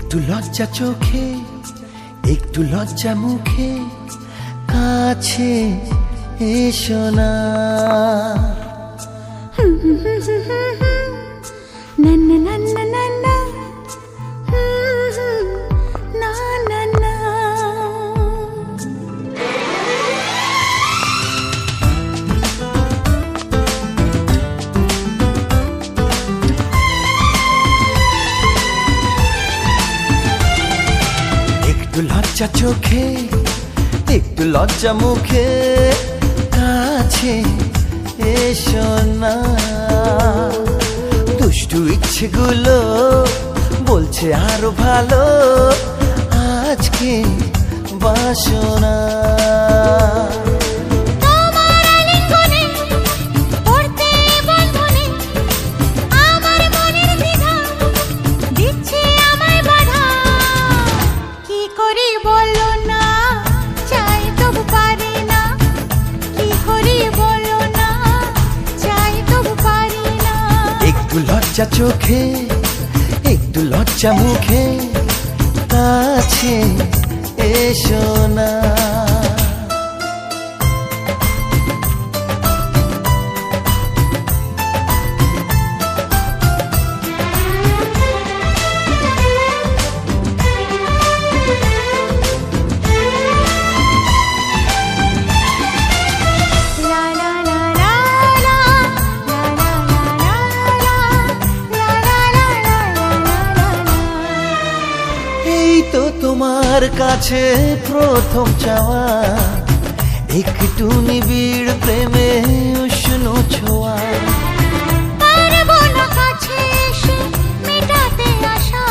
একটু লজ্জা চোখে, একটু লজ্জা মুখে, কাছে এসো না। না না না না না না, না না না। একটু লজ্জা চোখে, একটু লজ্জা মুখে, কাছে এসো না। দুষ্টু ইচ্ছেগুলো বলছে আরো ভালো, আজকে বাসনা। একটু লজ্জা চোখে, একটু লজ্জা মুখে, কাছে এসো না। তো তোমার কাছে প্রথম চাওয়া, একটু নিবিড় প্রেমে উষ্ণ ছোঁয়া। পারবো না কাছে এসে মেটাতে আশা,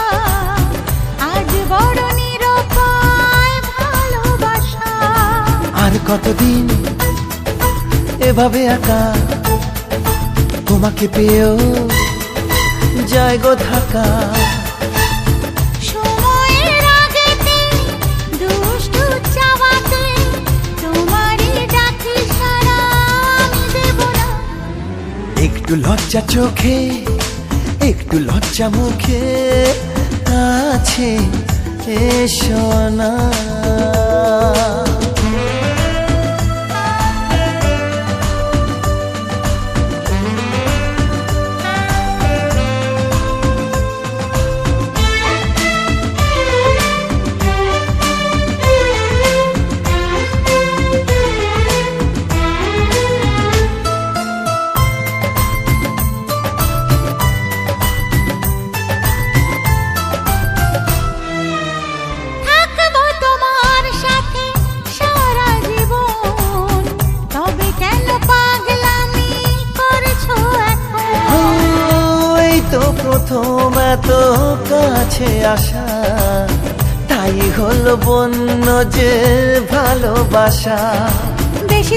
আজ বড় নিরুপায় ভালোবাসা। আর কতদিন এভাবে একা, তোমাকে পেয়েও যায় গো থাকা। একটু লজ্জা চোখে, একটু লজ্জা মুখে, কাছে এসো না। প্রথম এত কাছে আসা, তাই হলো বন্য যে ভালোবাসা। বেশি